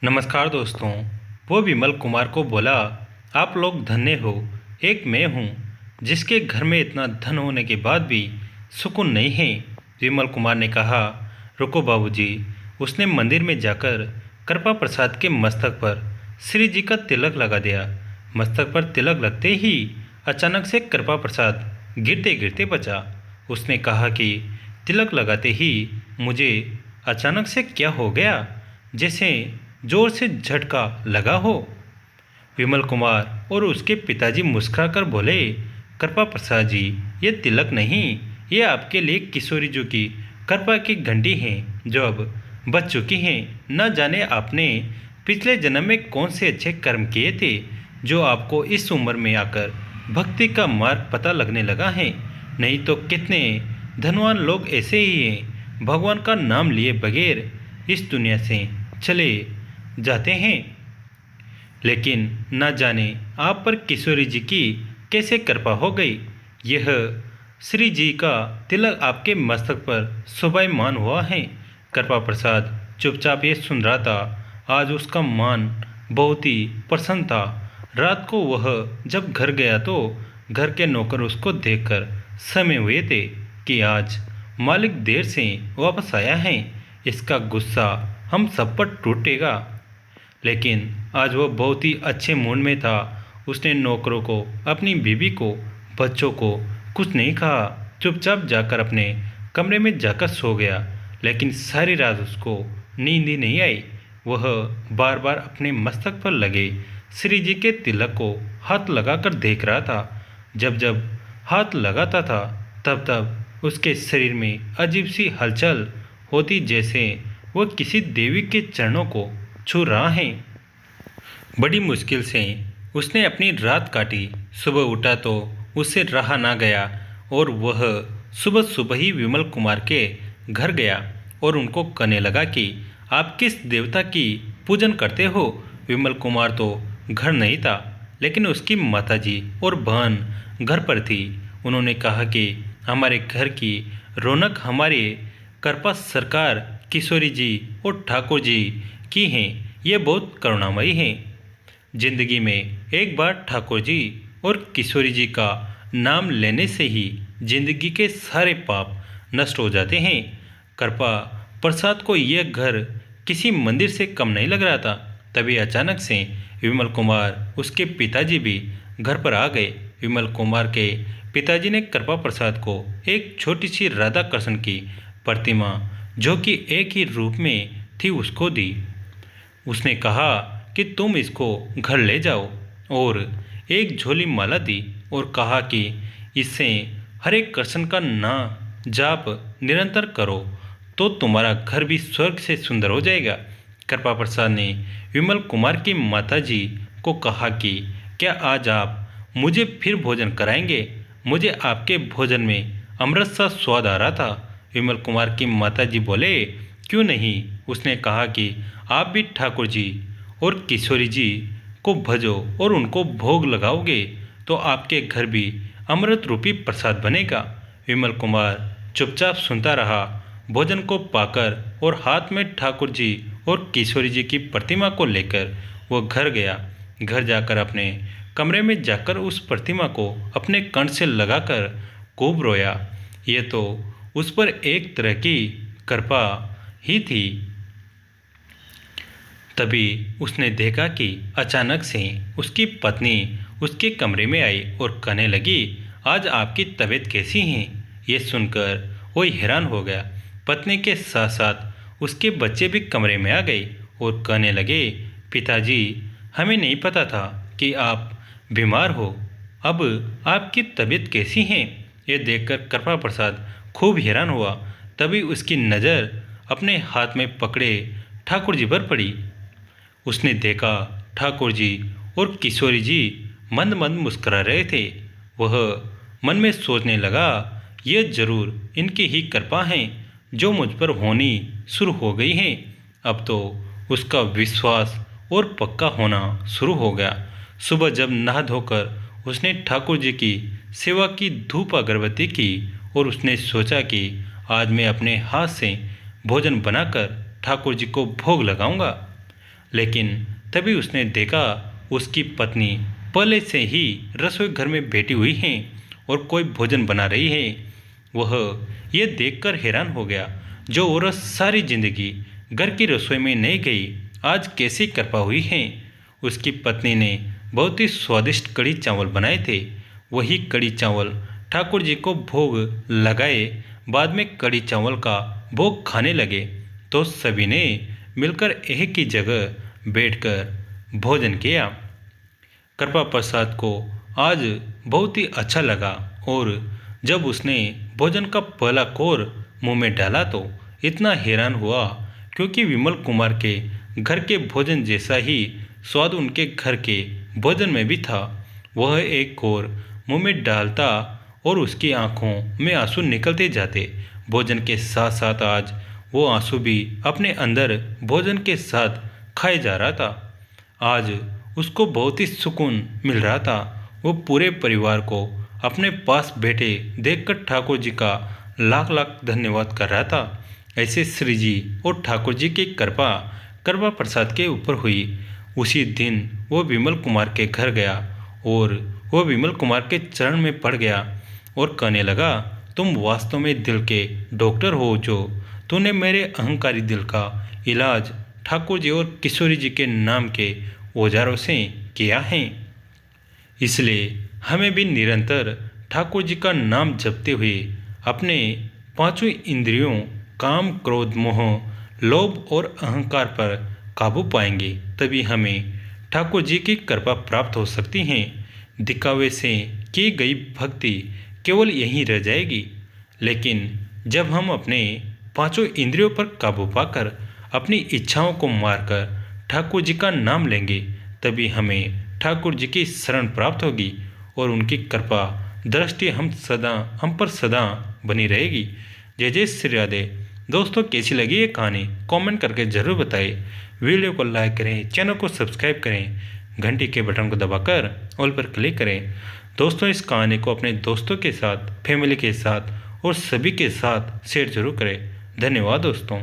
नमस्कार दोस्तों। वो विमल कुमार को बोला, आप लोग धन्य हो। एक मैं हूँ जिसके घर में इतना धन होने के बाद भी सुकून नहीं है। विमल कुमार ने कहा, रुको बाबूजी। उसने मंदिर में जाकर कृपा प्रसाद के मस्तक पर श्री जी का तिलक लगा दिया। मस्तक पर तिलक लगते ही अचानक से कृपा प्रसाद गिरते गिरते बचा। उसने कहा कि तिलक लगाते ही मुझे अचानक से क्या हो गया, जैसे जोर से झटका लगा हो। विमल कुमार और उसके पिताजी मुस्कुराकर बोले, कृपा प्रसाद जी, ये तिलक नहीं, ये आपके लिए किशोरी जी की कृपा की घंटी है जो अब बच चुकी हैं। न जाने आपने पिछले जन्म में कौन से अच्छे कर्म किए थे जो आपको इस उम्र में आकर भक्ति का मार्ग पता लगने लगा है। नहीं तो कितने धनवान लोग ऐसे ही हैं, भगवान का नाम लिए बगैर इस दुनिया से चले जाते हैं। लेकिन न जाने आप पर किशोरी जी की कैसे कृपा हो गई। यह श्री जी का तिलक आपके मस्तक पर शोभायमान हुआ है। कृपा प्रसाद चुपचाप ये सुन रहा था। आज उसका मन बहुत ही प्रसन्न था। रात को वह जब घर गया तो घर के नौकर उसको देखकर सहमे हुए थे कि आज मालिक देर से वापस आया है, इसका गुस्सा हम सब पर टूटेगा। लेकिन आज वह बहुत ही अच्छे मूड में था। उसने नौकरों को, अपनी बीवी को, बच्चों को कुछ नहीं कहा। चुपचाप जाकर अपने कमरे में जाकर सो गया। लेकिन सारी रात उसको नींद ही नहीं आई। वह बार बार अपने मस्तक पर लगे श्री जी के तिलक को हाथ लगाकर देख रहा था। जब जब हाथ लगाता था तब तब उसके शरीर में अजीब सी हलचल होती, जैसे वह किसी देवी के चरणों को छू रहा है। बड़ी मुश्किल से उसने अपनी रात काटी। सुबह उठा तो उससे रहा ना गया और वह सुबह सुबह ही विमल कुमार के घर गया और उनको कहने लगा कि आप किस देवता की पूजन करते हो। विमल कुमार तो घर नहीं था, लेकिन उसकी माताजी और बहन घर पर थी। उन्होंने कहा कि हमारे घर की रौनक हमारे कृपा सरकार किशोरी जी और ठाकुर जी की हैं। ये बहुत करुणामयी हैं। जिंदगी में एक बार ठाकुर जी और किशोरी जी का नाम लेने से ही जिंदगी के सारे पाप नष्ट हो जाते हैं। कृपा प्रसाद को यह घर किसी मंदिर से कम नहीं लग रहा था। तभी अचानक से विमल कुमार, उसके पिताजी भी घर पर आ गए। विमल कुमार के पिताजी ने कृपा प्रसाद को एक छोटी सी राधा कृष्ण की प्रतिमा, जो कि एक ही रूप में थी, उसको दी। उसने कहा कि तुम इसको घर ले जाओ और एक झोली माला दी और कहा कि इससे हरे कृष्ण का नाम जाप निरंतर करो तो तुम्हारा घर भी स्वर्ग से सुंदर हो जाएगा। कृपा प्रसाद ने विमल कुमार की माताजी को कहा कि क्या आज आप मुझे फिर भोजन कराएंगे? मुझे आपके भोजन में अमृत सा स्वाद आ रहा था। विमल कुमार की माताजी बोले, क्यों नहीं। उसने कहा कि आप भी ठाकुर जी और किशोरी जी को भजो और उनको भोग लगाओगे तो आपके घर भी अमृत रूपी प्रसाद बनेगा। विमल कुमार चुपचाप सुनता रहा। भोजन को पाकर और हाथ में ठाकुर जी और किशोरी जी की प्रतिमा को लेकर वो घर गया। घर जाकर अपने कमरे में जाकर उस प्रतिमा को अपने कंठ से लगाकर खूब रोया। ये तो उस पर एक तरह की कृपा ही थी। तभी उसने देखा कि अचानक से उसकी पत्नी उसके कमरे में आई और कहने लगी, आज आपकी तबीयत कैसी है? ये सुनकर वो हैरान हो गया। पत्नी के साथ साथ उसके बच्चे भी कमरे में आ गए और कहने लगे, पिताजी, हमें नहीं पता था कि आप बीमार हो। अब आपकी तबीयत कैसी है? ये देखकर कृपा प्रसाद खूब हैरान हुआ। तभी उसकी नज़र अपने हाथ में पकड़े ठाकुर जी पर पड़ी। उसने देखा ठाकुर जी और किशोरी जी मंद मंद मुस्कुरा रहे थे। वह मन में सोचने लगा, यह जरूर इनकी ही कृपा है जो मुझ पर होनी शुरू हो गई है। अब तो उसका विश्वास और पक्का होना शुरू हो गया। सुबह जब नहा धोकर उसने ठाकुर जी की सेवा की, धूप अगरबत्ती की और उसने सोचा कि आज मैं अपने हाथ से भोजन बनाकर ठाकुर जी को भोग लगाऊंगा। लेकिन तभी उसने देखा उसकी पत्नी पहले से ही रसोई घर में बैठी हुई हैं और कोई भोजन बना रही है। वह यह देखकर हैरान हो गया, जो औरत सारी जिंदगी घर की रसोई में नहीं गई, आज कैसी कृपा हुई है। उसकी पत्नी ने बहुत ही स्वादिष्ट कढ़ी चावल बनाए थे। वही कढ़ी चावल ठाकुर जी को भोग लगाए। बाद में कढ़ी चावल का भोग खाने लगे तो सभी ने मिलकर एक ही जगह बैठकर भोजन किया। कृपा प्रसाद को आज बहुत ही अच्छा लगा और जब उसने भोजन का पहला कौर मुंह में डाला तो इतना हैरान हुआ, क्योंकि विमल कुमार के घर के भोजन जैसा ही स्वाद उनके घर के भोजन में भी था। वह एक कौर मुंह में डालता और उसकी आंखों में आंसू निकलते जाते। भोजन के साथ साथ आज वो आंसू भी अपने अंदर भोजन के साथ खाए जा रहा था। आज उसको बहुत ही सुकून मिल रहा था। वो पूरे परिवार को अपने पास बैठे देखकर ठाकुर जी का लाख लाख धन्यवाद कर रहा था। ऐसे श्री जी और ठाकुर जी की कृपा कृपा प्रसाद के ऊपर हुई। उसी दिन वो विमल कुमार के घर गया और वो विमल कुमार के चरण में पड़ गया और कहने लगा, तुम वास्तव में दिल के डॉक्टर हो, जो तूने मेरे अहंकारी दिल का इलाज ठाकुर जी और किशोरी जी के नाम के औजारों से किया है। इसलिए हमें भी निरंतर ठाकुर जी का नाम जपते हुए अपने पांचों इंद्रियों काम क्रोध मोह लोभ और अहंकार पर काबू पाएंगे। तभी हमें ठाकुर जी की कृपा प्राप्त हो सकती है। दिखावे से की गई भक्ति केवल यहीं रह जाएगी। लेकिन जब हम अपने पांचों इंद्रियों पर काबू पाकर अपनी इच्छाओं को मारकर ठाकुर जी का नाम लेंगे, तभी हमें ठाकुर जी की शरण प्राप्त होगी और उनकी कृपा दृष्टि हम पर सदा बनी रहेगी। जय जय श्री राधे। दोस्तों, कैसी लगी ये कहानी कमेंट करके ज़रूर बताएं। वीडियो को लाइक करें, चैनल को सब्सक्राइब करें, घंटी के बटन को दबाकर ऑल पर क्लिक करें। दोस्तों, इस कहानी को अपने दोस्तों के साथ, फैमिली के साथ और सभी के साथ शेयर जरूर करें। धन्यवाद दोस्तों।